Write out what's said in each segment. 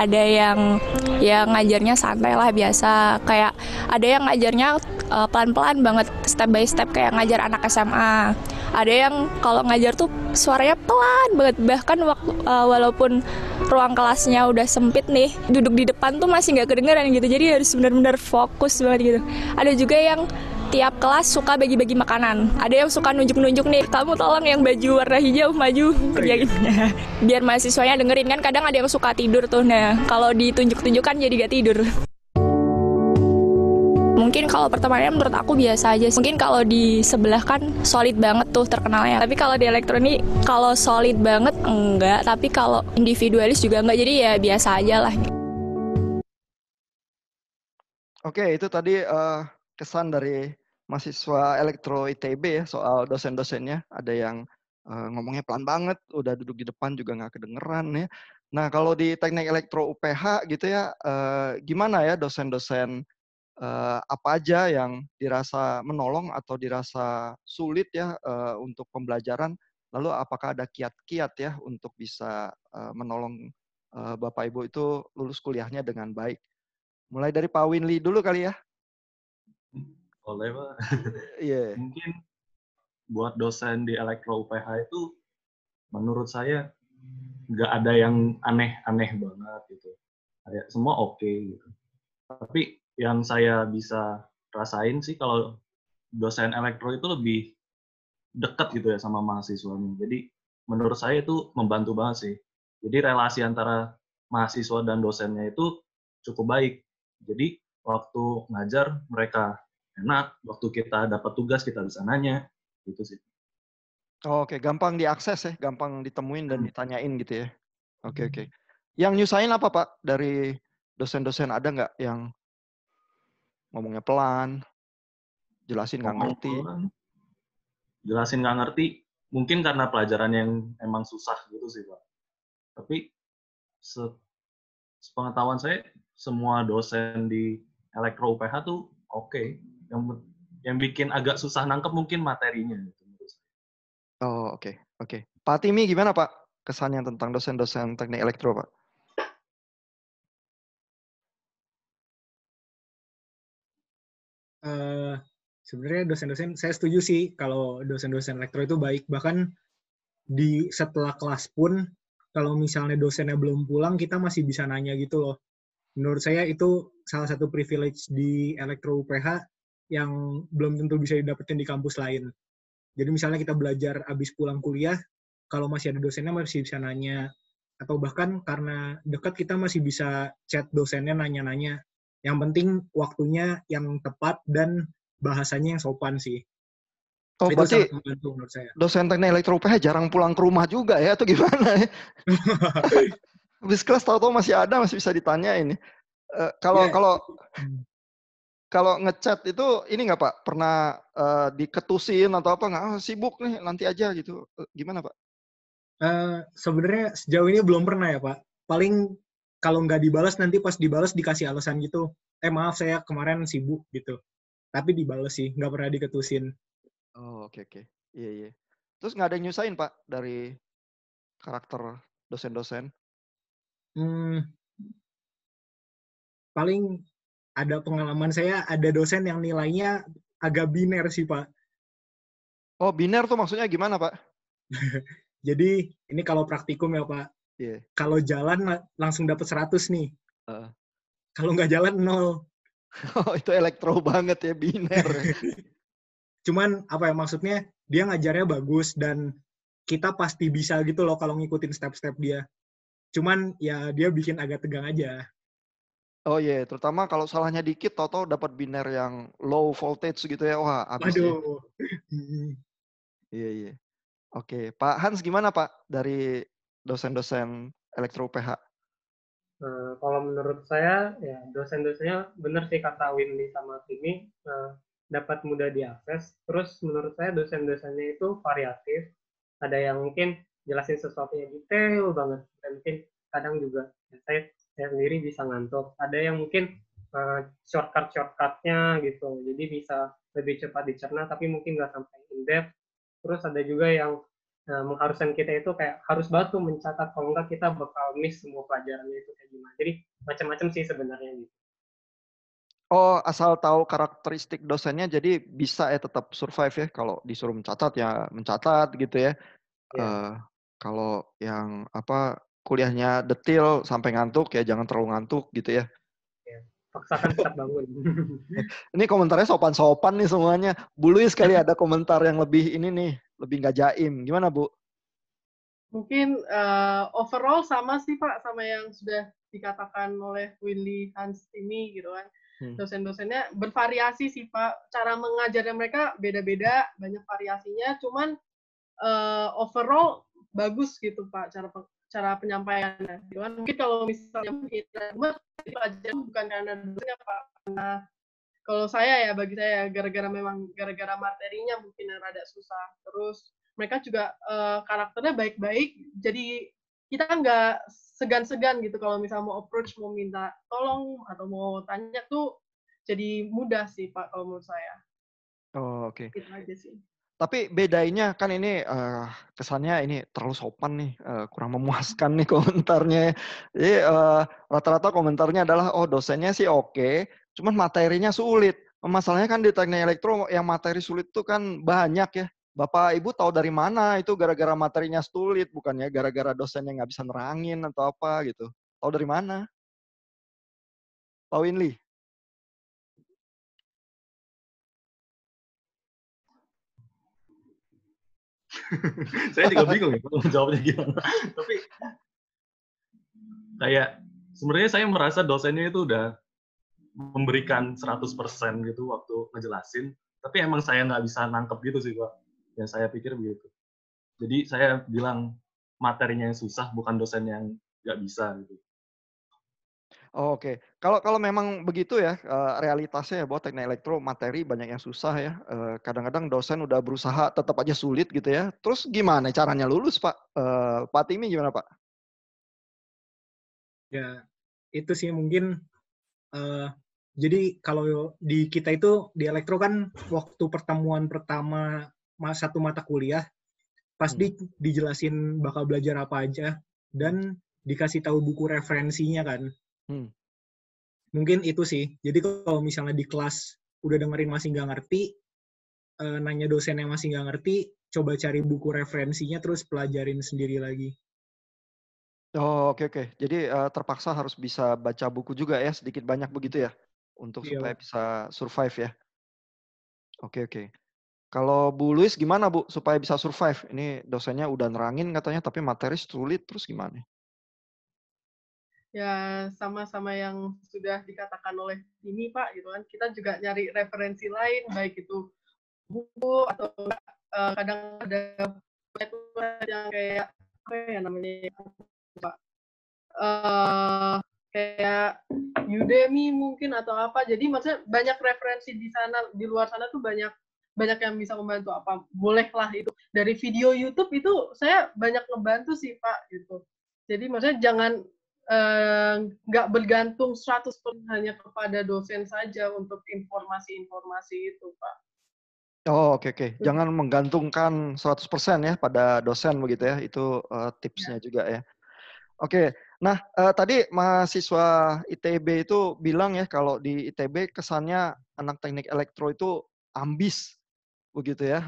ada yang ngajarnya santai lah biasa, kayak ada yang ngajarnya pelan-pelan banget, step by step kayak ngajar anak SMA. Ada yang kalau ngajar tuh suaranya pelan banget, bahkan walaupun ruang kelasnya udah sempit nih, duduk di depan tuh masih nggak kedengeran gitu, jadi harus benar-benar fokus banget gitu. Ada juga yang tiap kelas suka bagi-bagi makanan. Ada yang suka nunjuk-nunjuk nih, kamu tolong yang baju warna hijau maju kerjain. Biar mahasiswanya dengerin, kan kadang ada yang suka tidur tuh. Nah, kalau ditunjuk-tunjukkan jadi gak tidur. Mungkin kalau pertemanannya menurut aku biasa aja. Mungkin kalau di sebelah kan solid banget tuh terkenalnya. Tapi kalau di elektronik, kalau solid banget enggak. Tapi kalau individualis juga enggak. Jadi ya biasa aja lah. Oke, itu tadi kesan dari mahasiswa elektro ITB ya soal dosen-dosennya. Ada yang ngomongnya pelan banget, udah duduk di depan juga nggak kedengeran ya. Nah, kalau di teknik elektro UPH gitu ya, gimana ya dosen-dosen apa aja yang dirasa menolong atau dirasa sulit ya untuk pembelajaran? Lalu apakah ada kiat-kiat ya untuk bisa menolong Bapak Ibu itu lulus kuliahnya dengan baik? Mulai dari Pak Winly dulu kali ya. Boleh, Pak. Iya. Mungkin buat dosen di elektro UPH itu menurut saya nggak ada yang aneh-aneh banget gitu. Kayak semua oke gitu. Tapi yang saya bisa rasain sih kalau dosen elektro itu lebih dekat gitu ya sama mahasiswanya. Jadi menurut saya itu membantu banget sih. Jadi relasi antara mahasiswa dan dosennya itu cukup baik. Jadi waktu ngajar mereka enak, waktu kita dapat tugas kita bisa nanya, gitu sih. Oh, oke, gampang diakses ya, gampang ditemuin dan ditanyain gitu ya. Oke. Yang nyusahin apa Pak dari dosen-dosen, ada nggak yang ngomongnya pelan, jelasin nggak Ngomong ngerti? pelan, jelasin nggak ngerti, mungkin karena pelajaran yang emang susah gitu sih Pak. Tapi sepengetahuan saya, semua dosen di elektro UPH tuh oke. Yang bikin agak susah nangkep mungkin materinya gitu menurut saya. Oh, oke. Pak Timi gimana Pak kesannya tentang dosen-dosen teknik elektro Pak? Sebenarnya dosen-dosen, saya setuju sih kalau dosen-dosen elektro itu baik. Bahkan setelah kelas pun, kalau misalnya dosennya belum pulang, kita masih bisa nanya gitu loh. Menurut saya itu salah satu privilege di elektro UPH yang belum tentu bisa didapetin di kampus lain. Jadi misalnya kita belajar abis pulang kuliah, kalau masih ada dosennya masih bisa nanya. Atau bahkan karena dekat kita masih bisa chat dosennya nanya-nanya. Yang penting waktunya yang tepat dan bahasanya yang sopan sih. Oh, Itu berarti sangat membantu menurut saya. dosen teknik elektro UPH jarang pulang ke rumah juga ya, atau gimana ya? Habis kelas tahu-tahu masih ada, masih bisa ditanya ini. Kalau Ya. kalau ngechat itu ini nggak Pak, pernah diketusin atau apa nggak? Sibuk nih, nanti aja gitu. Gimana Pak? Sebenarnya sejauh ini belum pernah ya Pak. Paling kalau nggak dibalas nanti pas dibalas dikasih alasan gitu. Maaf saya kemarin sibuk gitu. Tapi dibalas sih, nggak pernah diketusin. Oh, oke. Iya. Terus nggak ada yang nyusahin Pak dari karakter dosen-dosen? Paling ada pengalaman saya, ada dosen yang nilainya agak biner sih Pak. Oh, biner tuh maksudnya gimana Pak? Jadi ini kalau praktikum ya Pak. Iya. Kalau jalan langsung dapat 100 nih. Uh. Kalau nggak jalan 0. Oh, itu elektro banget ya, biner. Cuman apa ya, maksudnya dia ngajarnya bagus dan kita pasti bisa gitu loh kalau ngikutin step-step dia. Cuman ya dia bikin agak tegang aja. Oh iya, terutama kalau salahnya dikit, tau-tau dapat biner yang low voltage gitu ya, wah habis ya. Waduh. Iya. Oke, Pak Hans gimana Pak dari dosen-dosen elektro UPH? Kalau menurut saya, ya dosen-dosennya benar sih kata Windy sama Timi, dapat mudah diakses. Terus menurut saya dosen-dosennya itu variatif. Ada yang mungkin jelasin sesuatu yang detail banget, dan mungkin kadang juga ya, saya sendiri bisa ngantuk. Ada yang mungkin shortcut-shortcutnya gitu, jadi bisa lebih cepat dicerna, tapi mungkin nggak sampai in depth. Terus ada juga yang mengharuskan kita itu kayak harus banget tuh mencatat, kalau enggak kita bakal miss semua pelajarannya itu kayak gimana. Jadi macam-macam sih sebenarnya gitu. Oh, asal tahu karakteristik dosennya jadi bisa ya tetap survive ya. Kalau disuruh mencatat ya mencatat gitu ya. Ya, Kalau yang kuliahnya detail sampai ngantuk ya jangan terlalu ngantuk gitu ya. ya. Paksakan tetap bangun. Ini komentarnya sopan-sopan nih semuanya. Bu Luis sekali ada komentar yang lebih ini nih, lebih nggak jaim. Gimana Bu? Mungkin overall sama sih Pak, sama yang sudah dikatakan oleh Willy Hans ini gitu kan. Dosen-dosennya bervariasi sih Pak. Cara mengajarnya mereka beda-beda, banyak variasinya. Cuman overall bagus gitu Pak cara penyampaiannya. Gitu kan. Mungkin kalau misalnya kita pelajaran bukan karena dosennya Pak, karena kalau saya ya, bagi saya gara-gara materinya mungkin yang rada susah. Terus mereka juga karakternya baik-baik, jadi kita nggak segan-segan gitu kalau misalnya mau approach, mau minta tolong atau mau tanya tuh jadi mudah sih Pak kalau menurut saya. Oh, oke. Itu aja sih. Tapi bedainya kan ini kesannya ini terlalu sopan nih, kurang memuaskan nih komentarnya. Jadi rata-rata komentarnya adalah oh dosennya sih oke, cuman materinya sulit. Masalahnya kan di teknik elektro yang materi sulit tuh kan banyak ya. Bapak Ibu tahu dari mana itu gara-gara materinya sulit, bukannya gara-gara dosennya nggak bisa nerangin atau apa gitu. Tahu dari mana? Pak Winly? Saya juga bingung ya kalau jawabnya gimana. Tapi kayak sebenarnya saya merasa dosennya itu udah memberikan 100% gitu waktu ngejelasin, tapi emang saya nggak bisa nangkep gitu sih Pak. Yang saya pikir begitu. Jadi saya bilang materinya yang susah, bukan dosen yang nggak bisa gitu. Oh, oke. Kalau memang begitu ya, realitasnya ya bahwa teknik elektro materi banyak yang susah ya. Kadang-kadang dosen udah berusaha tetap aja sulit gitu ya. Terus gimana caranya lulus, Pak? Pak Timi gimana, Pak? Ya, itu sih mungkin jadi kalau di kita itu di elektro kan waktu pertemuan pertama satu mata kuliah pasti dijelasin bakal belajar apa aja dan dikasih tahu buku referensinya kan. Mungkin itu sih. Jadi kalau misalnya di kelas udah dengerin masih nggak ngerti, nanya dosen yang masih nggak ngerti, coba cari buku referensinya terus pelajarin sendiri lagi. Oh, oke. Jadi terpaksa harus bisa baca buku juga ya, sedikit banyak begitu ya, untuk Iya, supaya bisa survive ya. Oke. Kalau Bu Luis gimana Bu, supaya bisa survive? Ini dosennya udah nerangin katanya, tapi materi sulit, terus gimana? Ya sama-sama yang sudah dikatakan oleh ini Pak gitu kan, kita juga nyari referensi lain, baik itu buku atau kadang ada website yang kayak apa ya namanya Pak, kayak Udemy mungkin atau apa. Jadi maksudnya banyak referensi di sana, di luar sana tuh banyak yang bisa membantu. Apa bolehlah itu dari video YouTube itu saya banyak ngebantu sih Pak gitu. Jadi maksudnya jangan nggak bergantung 100% hanya kepada dosen saja untuk informasi-informasi itu Pak. Oh, oke. Jangan menggantungkan 100% ya pada dosen begitu ya. Itu tipsnya juga ya. Oke. Nah, tadi mahasiswa ITB itu bilang ya kalau di ITB kesannya anak teknik elektro itu ambis begitu ya.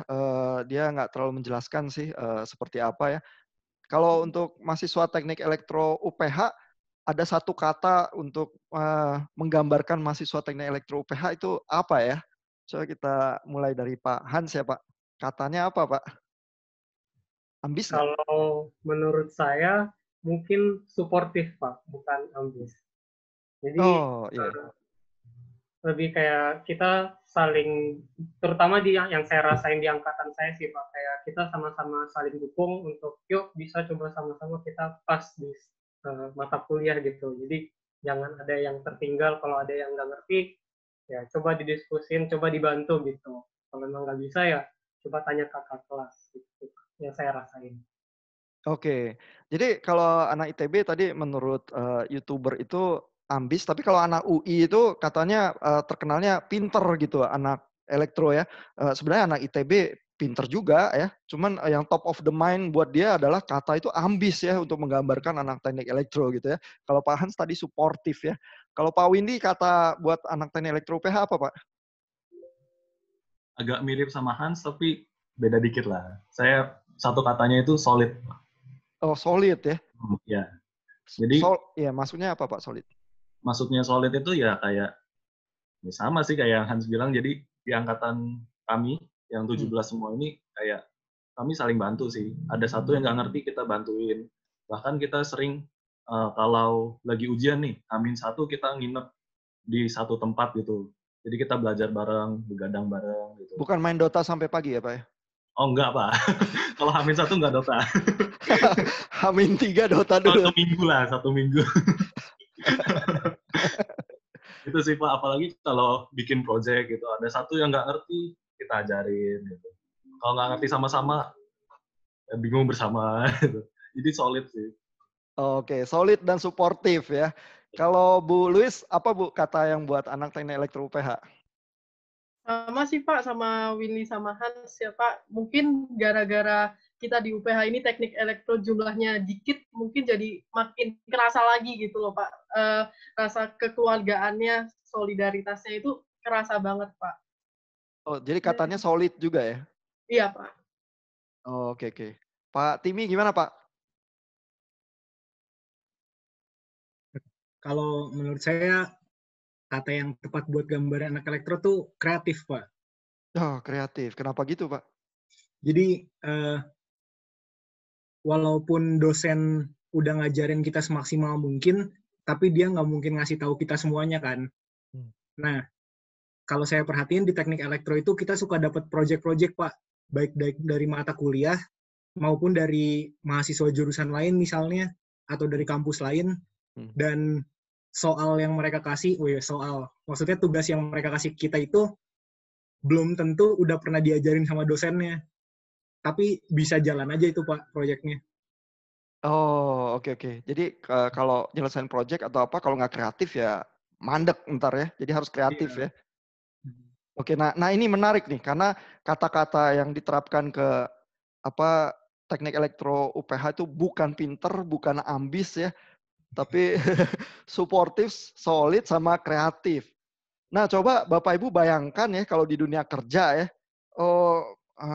Dia nggak terlalu menjelaskan sih seperti apa ya. Kalau untuk mahasiswa teknik elektro UPH ada satu kata untuk menggambarkan mahasiswa teknik elektro UPH itu apa ya? Coba kita mulai dari Pak Hans ya Pak. Katanya apa Pak? Ambis nggak? Kalau menurut saya mungkin suportif Pak, bukan ambis. Jadi Iya. lebih kayak kita saling, terutama di yang saya rasain di angkatan saya sih Pak, kayak kita sama-sama saling dukung untuk yuk bisa coba sama-sama kita pas di mata kuliah gitu. Jadi jangan ada yang tertinggal, kalau ada yang nggak ngerti ya coba didiskusin, coba dibantu gitu. Kalau memang nggak bisa ya coba tanya kakak kelas gitu yang saya rasain. Oke. Jadi kalau anak ITB tadi menurut YouTuber itu ambis, tapi kalau anak UI itu katanya terkenalnya pinter gitu, anak elektro ya. Sebenarnya anak ITB pinter juga ya. Cuman yang top of the mind buat dia adalah kata itu ambis ya untuk menggambarkan anak teknik elektro gitu ya. Kalau Pak Hans tadi suportif ya. Kalau Pak Windy kata buat anak teknik elektro UPH apa Pak? Agak mirip sama Hans, tapi beda dikit lah. Saya satu katanya itu solid. Oh solid ya. Ya. Jadi ya maksudnya apa Pak solid? Maksudnya solid itu ya kayak ya sama sih kayak yang Hans bilang. Jadi di angkatan kami yang 17 semua ini kayak kami saling bantu sih. Ada satu yang nggak ngerti kita bantuin. Bahkan kita sering kalau lagi ujian nih, Amin 1 kita nginep di satu tempat gitu. Jadi kita belajar bareng, begadang bareng gitu. Bukan main Dota sampai pagi ya Pak ya? Oh enggak Pak. Kalau Amin 1 enggak Dota. Amin 3 Dota dulu. 1 minggu lah, 1 minggu. Itu sih Pak, apalagi kalau bikin project gitu, ada satu yang nggak ngerti, kita ajarin gitu. Kalau nggak ngerti sama-sama, ya bingung bersama gitu. Jadi solid sih. Oke, solid dan suportif ya. Kalau Bu Luis, apa Bu kata yang buat anak teknik elektro UPH? Sama sih Pak, sama Winnie sama Hans ya Pak. Mungkin gara-gara kita di UPH ini teknik elektro jumlahnya dikit, mungkin jadi makin kerasa lagi gitu loh Pak. Rasa kekeluargaannya, solidaritasnya itu kerasa banget Pak. Oh, jadi katanya solid juga ya? Iya Pak. Oh, oke. Pak Timi gimana Pak? Kalau menurut saya kata yang tepat buat gambar anak elektro tuh kreatif Pak. Oh, kreatif. Kenapa gitu Pak? Jadi walaupun dosen udah ngajarin kita semaksimal mungkin, tapi dia nggak mungkin ngasih tahu kita semuanya kan. Nah, kalau saya perhatiin di teknik elektro itu kita suka dapat project-project Pak, baik dari mata kuliah maupun dari mahasiswa jurusan lain misalnya, atau dari kampus lain, dan soal yang mereka kasih, maksudnya tugas yang mereka kasih kita itu belum tentu udah pernah diajarin sama dosennya, tapi bisa jalan aja itu Pak proyeknya. Oh, oke. Jadi kalau nyelesain project atau apa, kalau nggak kreatif ya mandek ntar ya. Jadi harus kreatif ya. Oke, nah ini menarik nih karena kata-kata yang diterapkan ke teknik elektro UPH itu bukan pinter, bukan ambis ya, tapi suportif, solid, sama kreatif. Nah, coba Bapak Ibu bayangkan ya kalau di dunia kerja ya,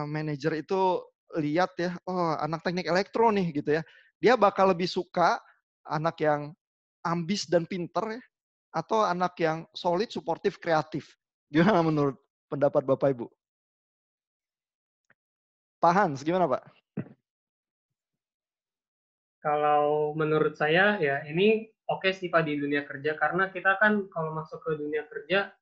manajer itu lihat ya, anak teknik elektro nih gitu ya, dia bakal lebih suka anak yang ambis dan pinter ya, atau anak yang solid, suportif, kreatif. Gimana menurut pendapat Bapak Ibu? Pak Hans, gimana Pak? Kalau menurut saya ya ini oke sih Pak di dunia kerja, karena kita kan kalau masuk ke dunia kerja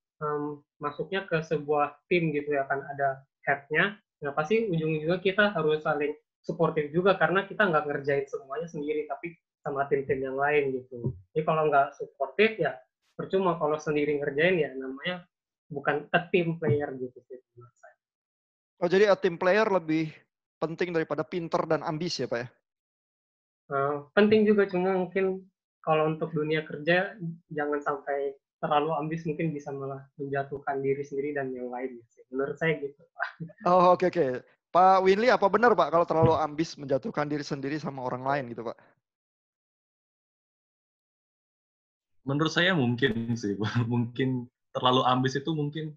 masuknya ke sebuah tim gitu ya, kan ada head-nya. Nah pasti ujung-ujungnya kita harus saling suportif juga karena kita nggak ngerjain semuanya sendiri, tapi sama tim-tim yang lain gitu. Jadi kalau nggak suportif ya percuma, kalau sendiri ngerjain ya namanya bukan a team player gitu sih menurut saya. Oh, jadi a team player lebih penting daripada pinter dan ambis ya Pak ya? Penting juga, cuma mungkin kalau untuk dunia kerja jangan sampai terlalu ambis, mungkin bisa malah menjatuhkan diri sendiri dan yang lain sih. Menurut saya gitu Pak. Oh, oke. Pak Winly, apa benar Pak kalau terlalu ambis menjatuhkan diri sendiri sama orang lain gitu Pak? Menurut saya mungkin sih, mungkin terlalu ambis itu mungkin,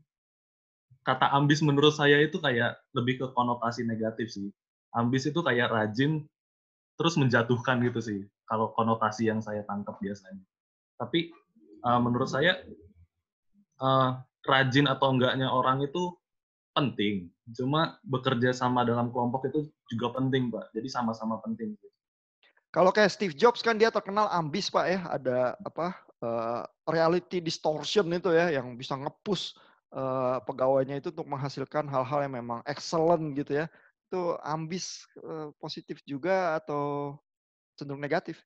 kata ambis menurut saya itu kayak lebih ke konotasi negatif sih. Ambis itu kayak rajin, terus menjatuhkan gitu sih, kalau konotasi yang saya tangkap biasanya. Tapi menurut saya rajin atau enggaknya orang itu penting. Cuma bekerja sama dalam kelompok itu juga penting, Pak. Jadi sama-sama penting. Kalau kayak Steve Jobs kan dia terkenal ambis Pak ya, ada reality distortion itu ya, yang bisa nge-push pegawainya itu untuk menghasilkan hal-hal yang memang excellent gitu ya. Itu ambis positif juga atau cenderung negatif?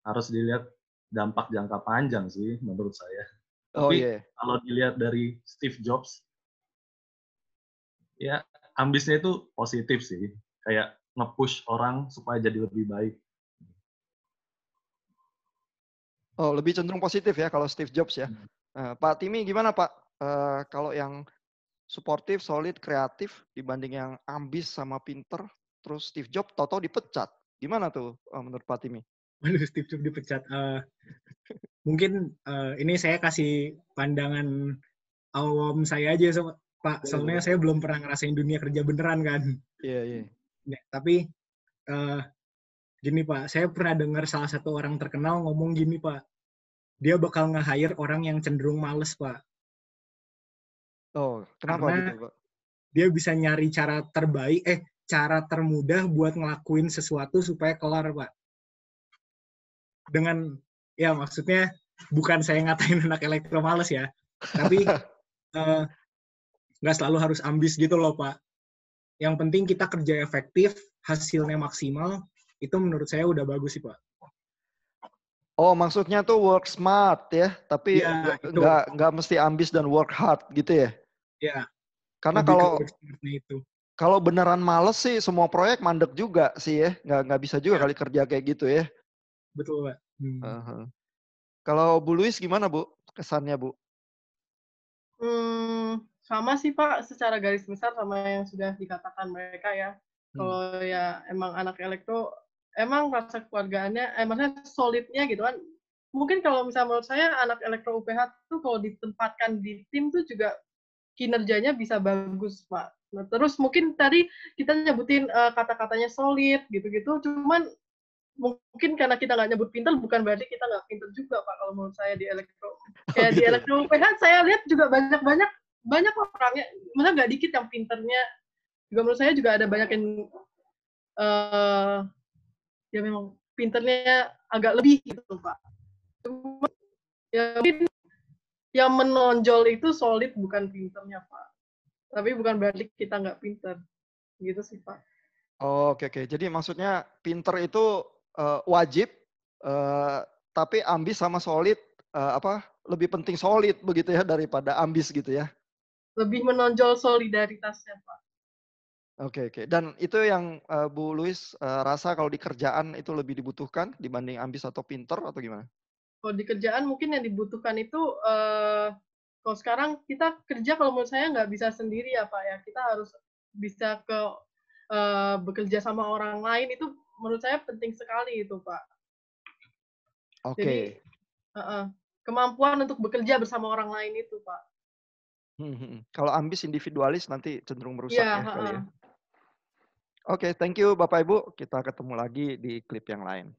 Harus dilihat dampak jangka panjang sih menurut saya. Oh, Tapi yeah. kalau dilihat dari Steve Jobs, ya ambisnya itu positif sih. Kayak nge-push orang supaya jadi lebih baik. Oh, lebih cenderung positif ya kalau Steve Jobs ya. Pak Timi gimana Pak? Kalau yang suportif, solid, kreatif dibanding yang ambis sama pinter. Terus Steve Jobs tahu-tahu dipecat. Gimana tuh menurut Pak Timi? Waduh, Steve Jobs dipecat. Mungkin ini saya kasih pandangan awam saya aja, Pak. Soalnya saya belum pernah ngerasain dunia kerja beneran kan. Iya, iya. Nah, tapi gini Pak, saya pernah dengar salah satu orang terkenal ngomong gini Pak, dia bakal nge-hire orang yang cenderung males Pak. Oh, kenapa Karena gitu Pak? dia bisa nyari cara termudah buat ngelakuin sesuatu supaya kelar Pak. Dengan, ya maksudnya bukan saya ngatain anak elektro males ya, tapi nggak selalu harus ambis gitu loh Pak. Yang penting kita kerja efektif, hasilnya maksimal, itu menurut saya udah bagus sih Pak. Oh, maksudnya tuh work smart ya, tapi Ya, itu. nggak mesti ambis dan work hard gitu ya? Ya, Karena lebih ke work smartnya itu. kalau beneran males sih semua proyek mandek juga sih ya, nggak bisa juga kali kerja kayak gitu ya. Betul Pak. Kalau Bu Luis gimana Bu kesannya Bu? Sama sih Pak, secara garis besar sama yang sudah dikatakan mereka ya. Kalau ya emang anak elektro, emang rasa keluargaannya, maksudnya solidnya gitu kan. Mungkin kalau misalnya menurut saya anak elektro UPH tuh kalau ditempatkan di tim tuh juga kinerjanya bisa bagus Pak. Nah, terus mungkin tadi kita nyebutin kata-katanya solid gitu-gitu, cuman mungkin karena kita nggak nyebut pinter bukan berarti kita nggak pinter juga Pak kalau menurut saya di elektro. Kayak di elektro UPH saya lihat juga banyak orangnya, maksudnya nggak dikit yang pinternya. Juga menurut saya juga ada banyak yang ya memang pinternya agak lebih gitu Pak. Cuma ya mungkin yang menonjol itu solid bukan pinternya Pak. Tapi bukan berarti kita nggak pinter. Gitu sih Pak. Oh, oke. Jadi maksudnya pinter itu wajib, tapi ambis sama solid lebih penting solid begitu ya daripada ambis gitu ya? Lebih menonjol solidaritasnya Pak. Oke. Dan itu yang Bu Luis rasa kalau di kerjaan itu lebih dibutuhkan dibanding ambis atau pinter atau gimana? Kalau di kerjaan mungkin yang dibutuhkan itu kalau sekarang kita kerja kalau menurut saya nggak bisa sendiri ya Pak ya. Kita harus bisa bekerja sama orang lain itu menurut saya penting sekali itu Pak. Oke. Jadi kemampuan untuk bekerja bersama orang lain itu Pak. Kalau ambis individualis nanti cenderung merusak ya kali ya. Oke, thank you Bapak Ibu. Kita ketemu lagi di klip yang lain.